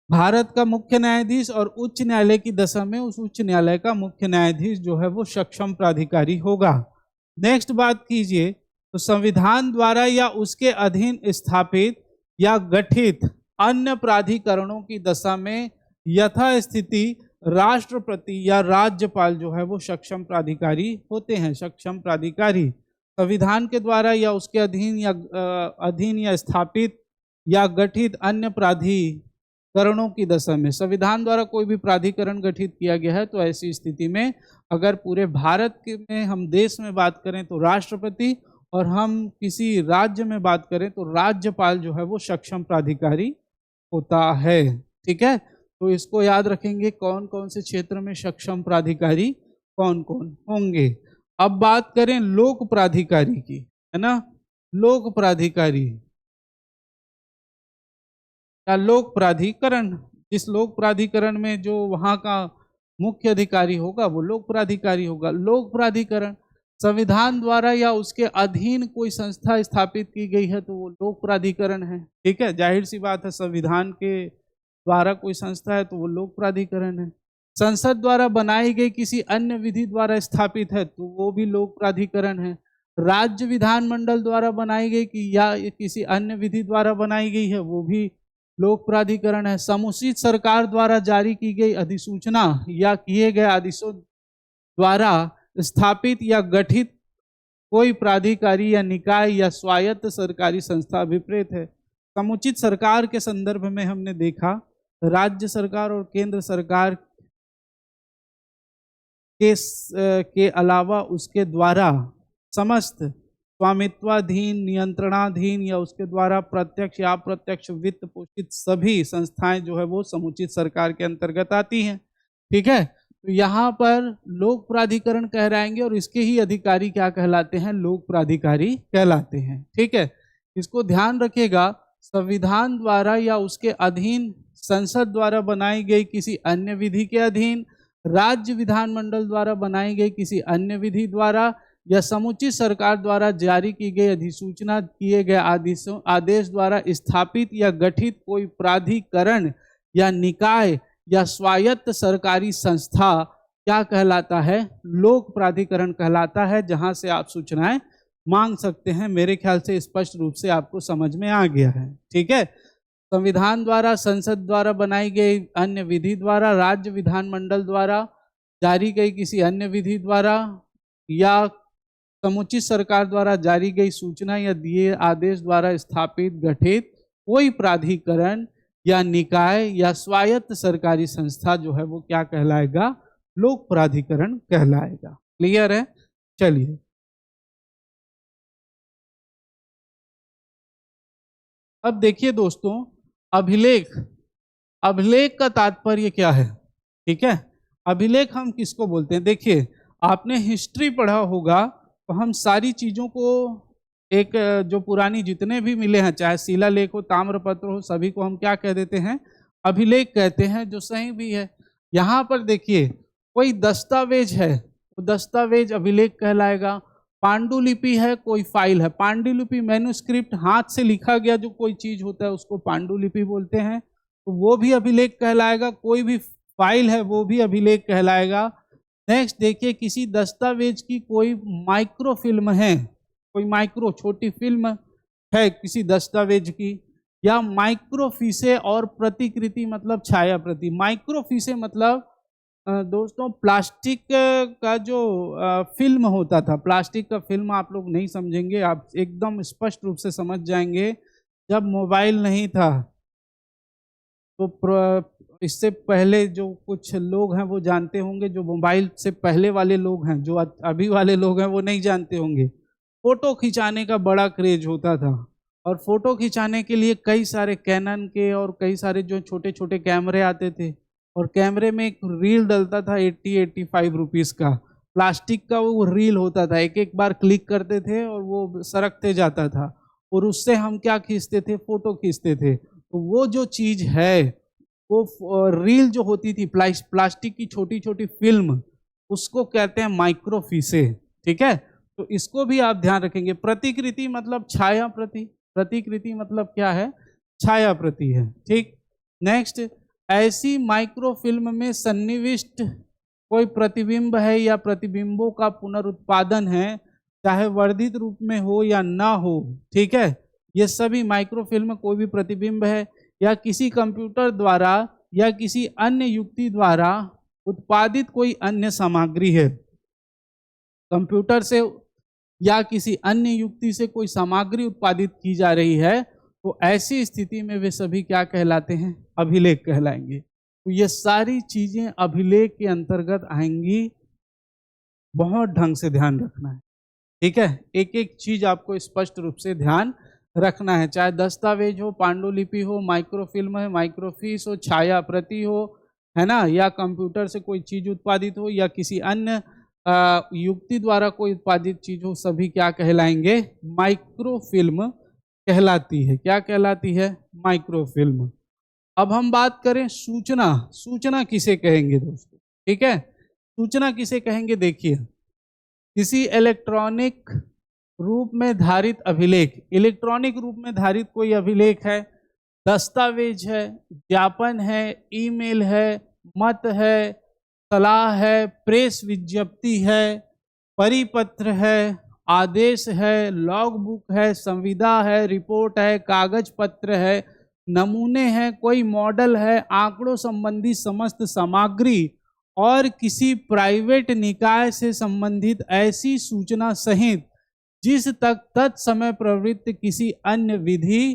भारत का मुख्य न्यायाधीश, और उच्च न्यायालय की दशा में उस उच्च न्यायालय का मुख्य न्यायाधीश जो है वो सक्षम प्राधिकारी होगा। नेक्स्ट बात कीजिए, तो संविधान द्वारा या उसके अधीन स्थापित या गठित अन्य प्राधिकरणों की दशा में यथास्थिति राष्ट्रपति या राज्यपाल जो है वो सक्षम प्राधिकारी होते हैं, सक्षम प्राधिकारी। संविधान के द्वारा या उसके अधीन या स्थापित या गठित अन्य प्राधिकरणों की दशा में, संविधान द्वारा कोई भी प्राधिकरण गठित किया गया है तो ऐसी स्थिति में अगर पूरे भारत में हम देश में बात करें तो राष्ट्रपति, और हम किसी राज्य में बात करें तो राज्यपाल जो है वो सक्षम प्राधिकारी होता है, ठीक है। तो इसको याद रखेंगे कौन कौन से क्षेत्र में सक्षम प्राधिकारी कौन कौन होंगे। अब बात करें लोक प्राधिकारी की, है ना, लोक प्राधिकारी या लोक प्राधिकरण, जिस लोक प्राधिकरण में जो वहां का मुख्य अधिकारी होगा वो लोक प्राधिकारी होगा। लोक प्राधिकरण संविधान द्वारा या उसके अधीन कोई संस्था स्थापित की गई है तो वो लोक प्राधिकरण है, ठीक है, जाहिर सी बात है, संविधान के द्वारा कोई संस्था है तो वो लोक प्राधिकरण है। संसद द्वारा बनाई गई किसी अन्य विधि द्वारा स्थापित है तो वो भी लोक प्राधिकरण है। राज्य विधानमंडल द्वारा बनाई गई कि या किसी अन्य विधि द्वारा बनाई गई है वो भी लोक प्राधिकरण है। समुचित सरकार द्वारा जारी की गई अधिसूचना या किए गए आदेशों द्वारा स्थापित या गठित कोई प्राधिकारी या निकाय या स्वायत्त सरकारी संस्था विपरीत है। समुचित सरकार के संदर्भ में हमने देखा राज्य सरकार और केंद्र सरकार के अलावा उसके द्वारा समस्त स्वामित्वाधीन, नियंत्रणाधीन या उसके द्वारा प्रत्यक्ष या अप्रत्यक्ष वित्त पोषित सभी संस्थाएं जो है वो समुचित सरकार के अंतर्गत आती हैं, ठीक है। तो यहाँ पर लोक प्राधिकरण कहलाएंगे और इसके ही अधिकारी क्या कहलाते हैं? लोक प्राधिकारी कहलाते हैं, ठीक है। इसको ध्यान रखिएगा, संविधान द्वारा या उसके अधीन, संसद द्वारा बनाई गई किसी अन्य विधि के अधीन, राज्य विधानमंडल द्वारा बनाई गई किसी अन्य विधि द्वारा या समुचित सरकार द्वारा जारी की गई अधिसूचना किए गए आदेश द्वारा स्थापित या गठित कोई प्राधिकरण या निकाय या स्वायत्त सरकारी संस्था क्या कहलाता है? लोक प्राधिकरण कहलाता है, जहां से आप सूचनाएं मांग सकते हैं। मेरे ख्याल से स्पष्ट रूप से आपको समझ में आ गया है, ठीक है। संविधान द्वारा, संसद द्वारा बनाई गई अन्य विधि द्वारा, राज्य विधानमंडल द्वारा जारी गई किसी अन्य विधि द्वारा या समुचित सरकार द्वारा जारी गई सूचना या दिए आदेश द्वारा स्थापित गठित कोई प्राधिकरण या निकाय या स्वायत्त सरकारी संस्था जो है वो क्या कहलाएगा? लोक प्राधिकरण कहलाएगा। क्लियर है? चलिए अब देखिए दोस्तों, अभिलेख, अभिलेख का तात्पर्य क्या है? ठीक है, अभिलेख हम किसको बोलते हैं? देखिए, आपने हिस्ट्री पढ़ा होगा तो हम सारी चीजों को एक जो पुरानी जितने भी मिले हैं, चाहे शिलालेख हो, ताम्रपत्र हो, सभी को हम क्या कह देते हैं? अभिलेख कहते हैं, जो सही भी है। यहाँ पर देखिए, कोई दस्तावेज है तो दस्तावेज अभिलेख कहलाएगा। पांडुलिपि है, कोई फाइल है, पांडुलिपि मैन्युस्क्रिप्ट, हाथ से लिखा गया जो कोई चीज होता है उसको पांडुलिपि बोलते हैं। तो वो भी अभिलेख कहलाएगा, कोई भी फाइल है वो भी अभिलेख कहलाएगा। नेक्स्ट देखिए, किसी दस्तावेज की कोई माइक्रो फिल्म है, कोई माइक्रो छोटी फिल्म है किसी दस्तावेज की, या माइक्रोफिसे और प्रतिकृति मतलब छाया प्रति। माइक्रोफिसे मतलब दोस्तों प्लास्टिक का जो फिल्म होता था, प्लास्टिक का फिल्म आप लोग नहीं समझेंगे, आप एकदम स्पष्ट रूप से समझ जाएंगे। जब मोबाइल नहीं था तो इससे पहले जो कुछ लोग हैं वो जानते होंगे, जो मोबाइल से पहले वाले लोग हैं, जो अभी वाले लोग हैं वो नहीं जानते होंगे। फोटो खिंचाने का बड़ा क्रेज होता था, और फोटो खिंचाने के लिए कई सारे कैनन के और कई सारे जो छोटे छोटे कैमरे आते थे, और कैमरे में एक रील डलता था 80-85 रुपीज़ का, प्लास्टिक का वो रील होता था, एक एक बार क्लिक करते थे और वो सरकते जाता था, और उससे हम क्या खींचते थे, फोटो खींचते थे। तो वो जो चीज़ है, वो रील जो होती थी प्लास्टिक की छोटी छोटी फिल्म, उसको कहते हैं माइक्रोफिसे। ठीक है, तो इसको भी आप ध्यान रखेंगे। प्रतिकृति मतलब छाया प्रति, प्रतिकृति मतलब क्या है, छाया प्रति है। ठीक, नेक्स्ट, ऐसी माइक्रोफिल्म में सन्निविष्ट कोई प्रतिबिंब है या प्रतिबिंबों का पुनरुत्पादन है, चाहे वर्धित रूप में हो या ना हो। ठीक है, ये सभी माइक्रोफिल्म कोई भी प्रतिबिंब है या किसी कंप्यूटर द्वारा या किसी अन्य युक्ति द्वारा उत्पादित कोई अन्य सामग्री है। कंप्यूटर से या किसी अन्य युक्ति से कोई सामग्री उत्पादित की जा रही है, तो ऐसी स्थिति में वे सभी क्या कहलाते हैं, अभिलेख कहलाएंगे। तो ये सारी चीजें अभिलेख के अंतर्गत आएंगी, बहुत ढंग से ध्यान रखना है। ठीक है, एक एक चीज आपको स्पष्ट रूप से ध्यान रखना है, चाहे दस्तावेज हो, पांडुलिपि हो, माइक्रोफिल्म है, माइक्रोफिस हो, छाया प्रति हो, है ना, या कंप्यूटर से कोई चीज उत्पादित हो या किसी अन्य युक्ति द्वारा कोई उत्पादित चीज हो, सभी क्या कहलाएंगे, माइक्रोफिल्म कहलाती है। क्या कहलाती है, माइक्रोफिल्म। अब हम बात करें सूचना, सूचना किसे कहेंगे दोस्तों। ठीक है, सूचना किसे कहेंगे, देखिए, किसी इलेक्ट्रॉनिक रूप में धारित अभिलेख, इलेक्ट्रॉनिक रूप में धारित कोई अभिलेख है, दस्तावेज है, ज्ञापन है, ईमेल है, मत है, सलाह है, प्रेस विज्ञप्ति है, परिपत्र है, आदेश है, लॉग बुक है, संविदा है, रिपोर्ट है, कागज पत्र है, नमूने हैं, कोई मॉडल है, आंकड़ों संबंधी समस्त सामग्री और किसी प्राइवेट निकाय से संबंधित ऐसी सूचना सहित जिस तक तत्समय प्रवृत्त किसी अन्य विधि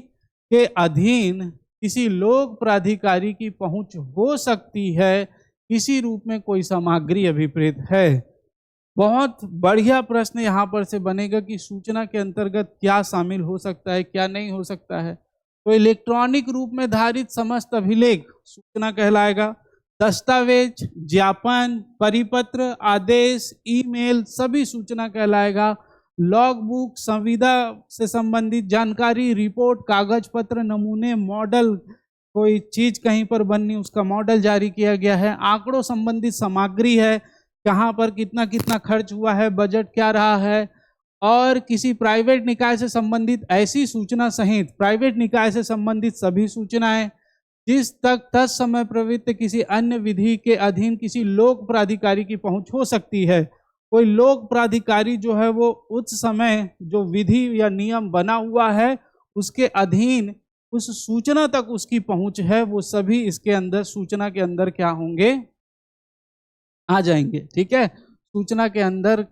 के अधीन किसी लोक प्राधिकारी की पहुंच हो सकती है, किसी रूप में कोई सामग्री अभिप्रेत है। बहुत बढ़िया प्रश्न यहाँ पर से बनेगा कि सूचना के अंतर्गत क्या शामिल हो सकता है, क्या नहीं हो सकता है। तो इलेक्ट्रॉनिक रूप में धारित समस्त अभिलेख सूचना कहलाएगा। दस्तावेज, ज्ञापन, परिपत्र, आदेश, ईमेल सभी सूचना कहलाएगा। लॉग बुक, संविदा से संबंधित जानकारी, रिपोर्ट, कागज पत्र, नमूने, मॉडल, कोई चीज कहीं पर बननी उसका मॉडल जारी किया गया है, आंकड़ों संबंधित सामग्री है, कहाँ पर कितना कितना खर्च हुआ है, बजट क्या रहा है, और किसी प्राइवेट निकाय से संबंधित ऐसी सूचना सहित प्राइवेट निकाय से संबंधित सभी सूचनाएं जिस तक तत्समय प्रवृत्त किसी अन्य विधि के अधीन किसी लोक प्राधिकारी की पहुंच हो सकती है। कोई लोक प्राधिकारी जो है वो उस समय जो विधि या नियम बना हुआ है उसके अधीन उस सूचना तक उसकी पहुंच है, वो सभी इसके अंदर सूचना के अंदर क्या होंगे, आ जाएंगे। ठीक है, सूचना के अंदर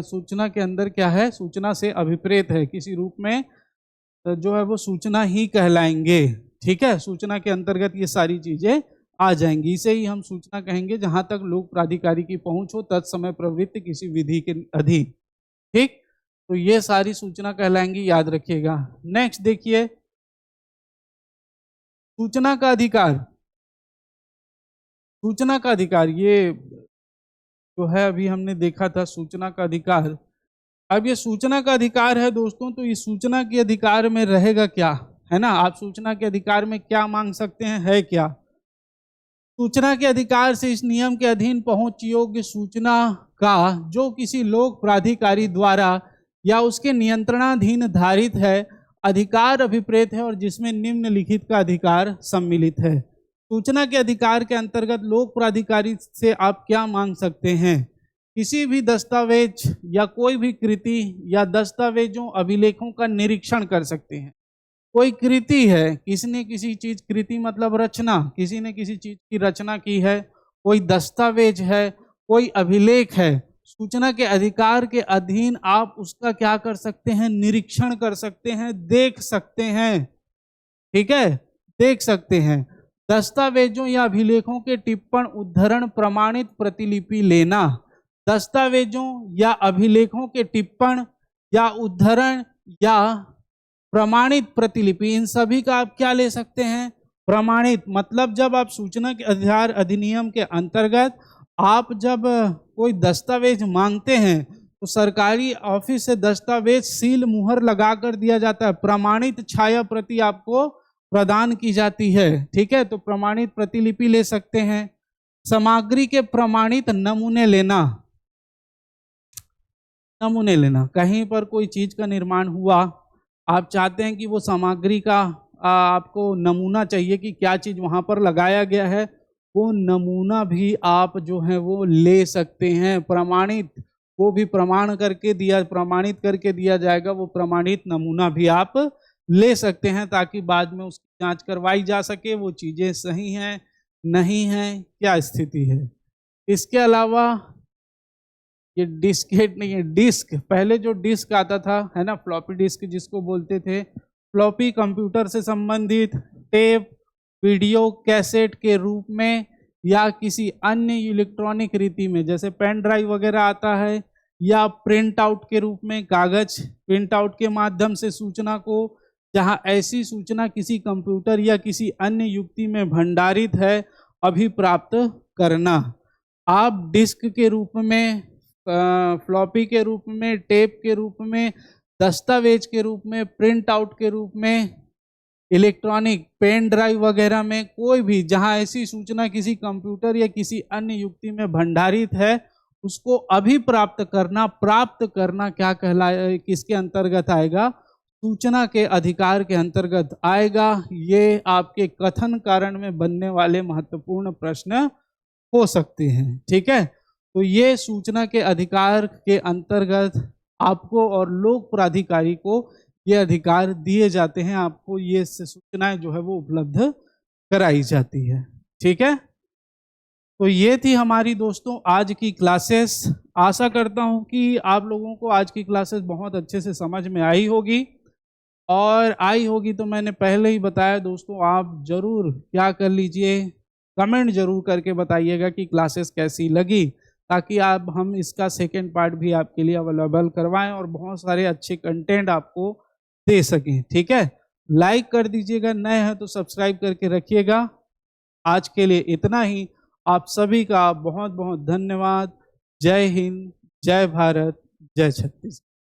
सूचना के अंदर क्या है, सूचना से अभिप्रेत है, किसी रूप में जो है वो सूचना ही कहलाएंगे। ठीक है, सूचना के अंतर्गत ये सारी चीजें आ जाएंगी, इसे ही हम सूचना कहेंगे जहां तक लोक प्राधिकारी की पहुंच हो तत्समय प्रवृत्ति किसी विधि के अधीन। ठीक, तो ये सारी सूचना कहलाएंगी, याद रखिएगा। नेक्स्ट देखिए, सूचना का अधिकार। सूचना का अधिकार ये जो है अभी हमने देखा था सूचना का अधिकार। अब ये सूचना का अधिकार है दोस्तों, तो इस सूचना के अधिकार में रहेगा क्या, है ना, आप सूचना के अधिकार में क्या मांग सकते हैं, है क्या। सूचना के अधिकार से इस नियम के अधीन पहुंच योग्य सूचना का जो किसी लोक प्राधिकारी द्वारा या उसके नियंत्रणाधीन धारित है अधिकार अभिप्रेत है और जिसमें निम्नलिखित का अधिकार सम्मिलित है। सूचना के अधिकार के अंतर्गत लोक प्राधिकारी से आप क्या मांग सकते हैं? किसी भी दस्तावेज या कोई भी कृति या दस्तावेजों अभिलेखों का निरीक्षण कर सकते हैं। कोई कृति है, किसी ने किसी चीज, कृति मतलब रचना, किसी ने किसी चीज की रचना की है, कोई दस्तावेज है, कोई अभिलेख है, सूचना के अधिकार के अधीन आप उसका क्या कर सकते हैं? निरीक्षण कर सकते हैं, देख सकते हैं। ठीक है, देख सकते हैं। दस्तावेजों या अभिलेखों के टिप्पण, उद्धरण, प्रमाणित प्रतिलिपि लेना। दस्तावेजों या अभिलेखों के टिप्पण या उद्धरण या प्रमाणित प्रतिलिपि, इन सभी का आप क्या ले सकते हैं? प्रमाणित। मतलब जब आप सूचना के अधिकार अधिनियम के अंतर्गत आप जब कोई दस्तावेज मांगते हैं तो सरकारी ऑफिस से दस्तावेज सील मुहर लगा कर दिया जाता है, प्रमाणित छाया प्रति आपको प्रदान की जाती है। ठीक है, तो प्रमाणित प्रतिलिपि ले सकते हैं। सामग्री के प्रमाणित नमूने लेना। नमूने लेना, कहीं पर कोई चीज का निर्माण हुआ, आप चाहते हैं कि वो सामग्री का आपको नमूना चाहिए कि क्या चीज वहां पर लगाया गया है, वो नमूना भी आप जो है वो ले सकते हैं। प्रमाणित, वो भी प्रमाणित करके दिया जाएगा, वो प्रमाणित नमूना भी आप ले सकते हैं ताकि बाद में उसकी जांच करवाई जा सके, वो चीजें सही हैं नहीं हैं, क्या स्थिति है। इसके अलावा ये डिस्केट नहीं है, डिस्क, पहले जो डिस्क आता था है ना, फ्लॉपी डिस्क जिसको बोलते थे, फ्लॉपी कंप्यूटर से संबंधित टेप, वीडियो कैसेट के रूप में या किसी अन्य इलेक्ट्रॉनिक रीति में, जैसे पेन ड्राइव वगैरह आता है, या प्रिंट आउट के रूप में, कागज प्रिंट आउट के माध्यम से सूचना को, जहां ऐसी सूचना किसी कंप्यूटर या किसी अन्य युक्ति में भंडारित है, अभी प्राप्त करना। आप डिस्क के रूप में, फ्लॉपी के रूप में, टेप के रूप में, दस्तावेज के रूप में, प्रिंट आउट के रूप में, इलेक्ट्रॉनिक पेन ड्राइव वगैरह में, कोई भी जहां ऐसी सूचना किसी कंप्यूटर या किसी अन्य युक्ति में भंडारित है, उसको अभी प्राप्त करना क्या कहलाए, किसके अंतर्गत आएगा? सूचना के अधिकार के अंतर्गत आएगा। ये आपके कथन कारण में बनने वाले महत्वपूर्ण प्रश्न हो सकते हैं। ठीक है, तो ये सूचना के अधिकार के अंतर्गत आपको और लोक प्राधिकारी को ये अधिकार दिए जाते हैं, आपको ये सूचनाएं जो है वो उपलब्ध कराई जाती है। ठीक है, तो ये थी हमारी दोस्तों आज की क्लासेस। आशा करता हूं कि आप लोगों को आज की क्लासेस बहुत अच्छे से समझ में आई होगी, और आई होगी तो मैंने पहले ही बताया दोस्तों, आप जरूर क्या कर लीजिए, कमेंट जरूर करके बताइएगा कि क्लासेस कैसी लगी, ताकि आप हम इसका सेकेंड पार्ट भी आपके लिए अवेलेबल करवाएं और बहुत सारे अच्छे कंटेंट आपको दे सकें। ठीक है, लाइक कर दीजिएगा, नए हैं तो सब्सक्राइब करके रखिएगा। आज के लिए इतना ही। आप सभी का बहुत बहुत धन्यवाद। जय हिंद, जय भारत, जय छत्तीसगढ़।